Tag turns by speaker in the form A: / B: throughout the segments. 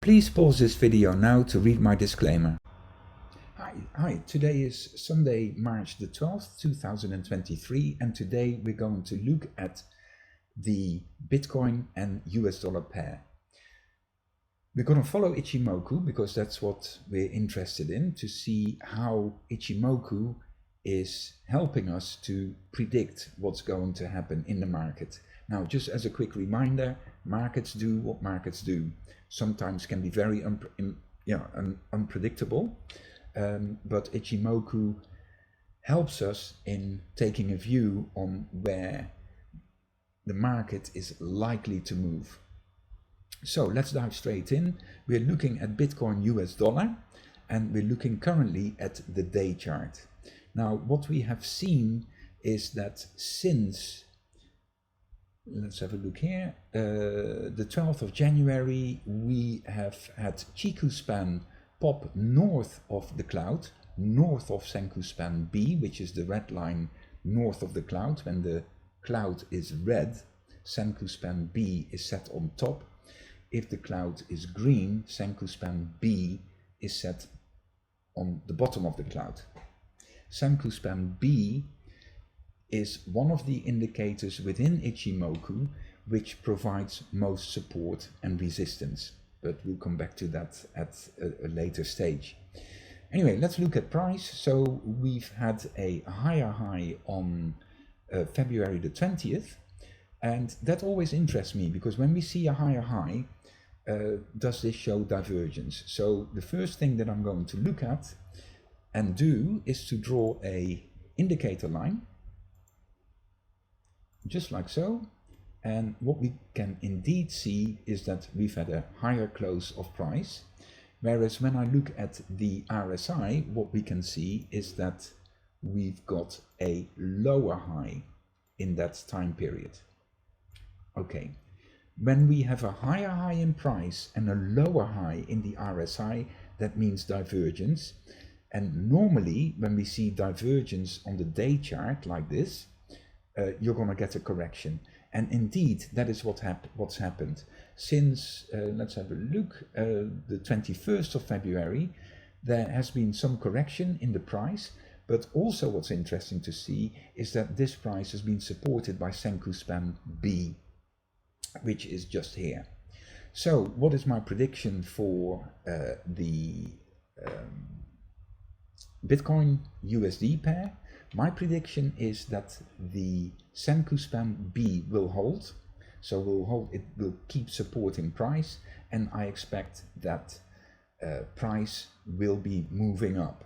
A: Please pause this video now to read my disclaimer. Hi, today is Sunday, March the 12th, 2023, and today we're going to look at the Bitcoin and US dollar pair. We're going to follow Ichimoku because that's what we're interested in, to see how Ichimoku is helping us to predict what's going to happen in the market. Now, just as a quick reminder, markets do what markets do. Sometimes can be very unpredictable, but Ichimoku helps us in taking a view on where the market is likely to move. So let's dive straight in. We're looking at Bitcoin US dollar, and we're looking currently at the day chart. Now, what we have seen is that since, let's have a look here, the 12th of January, we have had Chiku span pop north of the cloud, north of Senku span B, which is the red line north of the cloud. When the cloud is red, Senku span B is set on top. If the cloud is green, Senku span B is set on the bottom of the cloud. Senku span B is one of the indicators within Ichimoku which provides most support and resistance, but we'll come back to that at a later stage. Anyway, let's look at price. So we've had a higher high on February the 20th, and that always interests me because when we see a higher high, does this show divergence? So the first thing that I'm going to look at and do is to draw a indicator line, just like so. And what we can indeed see is that we've had a higher close of price, whereas when I look at the RSI, what we can see is that we've got a lower high in that time period. Okay, when we have a higher high in price and a lower high in the RSI, that means divergence. And normally when we see divergence on the day chart like this, you're going to get a correction. And indeed, that is what's happened. Since, let's have a look, the 21st of February, there has been some correction in the price. But also what's interesting to see is that this price has been supported by Senku span B, which is just here. So what is my prediction for the Bitcoin USD pair? My prediction is that the Senku span B will hold. So it will keep supporting price, and I expect that price will be moving up.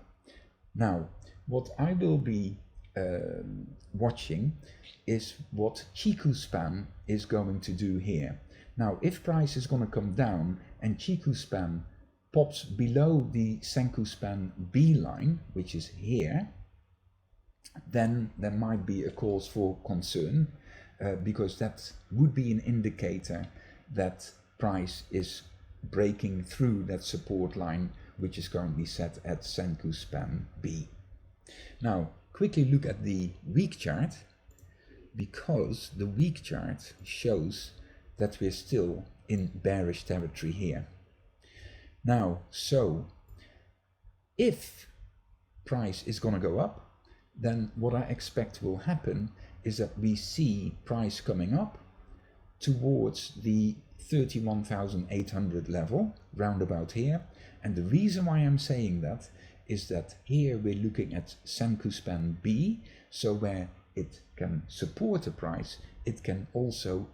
A: Now, what I will be watching is what Chiku span is going to do here. Now, if price is going to come down and Chiku span pops below the Senku span B line, which is here, then there might be a cause for concern, because that would be an indicator that price is breaking through that support line, which is currently set at Senku span B. Now, quickly look at the week chart, because the week chart shows that we're still in bearish territory here. Now, so if price is going to go up, then what I expect will happen is that we see price coming up towards the 31,800 level, round about here. And the reason why I'm saying that is that here we're looking at Senku span B, so where it can support a price, it can also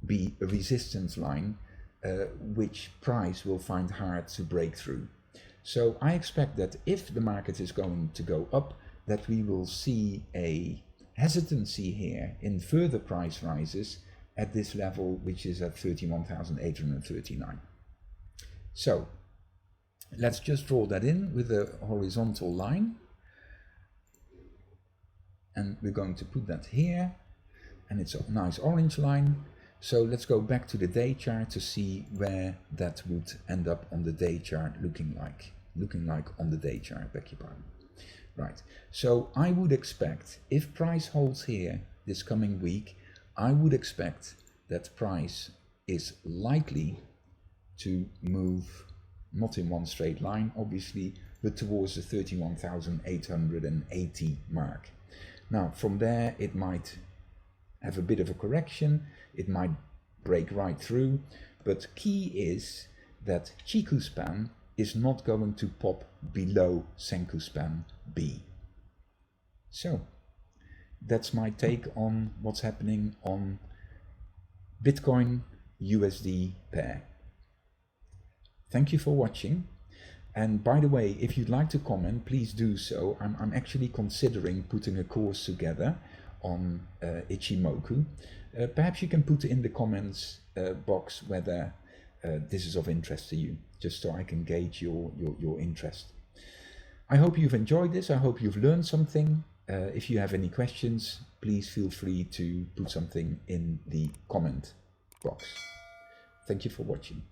A: be a resistance line, which price will find hard to break through. So I expect that if the market is going to go up, that we will see a hesitancy here in further price rises at this level, which is at 31,839. So let's just draw that in with a horizontal line. And we're going to put that here. And it's a nice orange line. So let's go back to the day chart to see where that would end up on the day chart looking like on the day chart, beg your pardon. Right, so I would expect, if price holds here this coming week, I would expect that price is likely to move not in one straight line, obviously, but towards the 31,880 mark. Now, from there, it might have a bit of a correction. It might break right through, but key is that Chiku span is not going to pop below Senku span B. So that's my take on what's happening on Bitcoin USD pair. Thank you for watching. And by the way, if you'd like to comment, please do so. I'm actually considering putting a course together on Ichimoku. Perhaps you can put in the comments box whether this is of interest to you, just so I can gauge your interest. I hope you've enjoyed this. I hope you've learned something. If you have any questions, please feel free to put something in the comment box. Thank you for watching.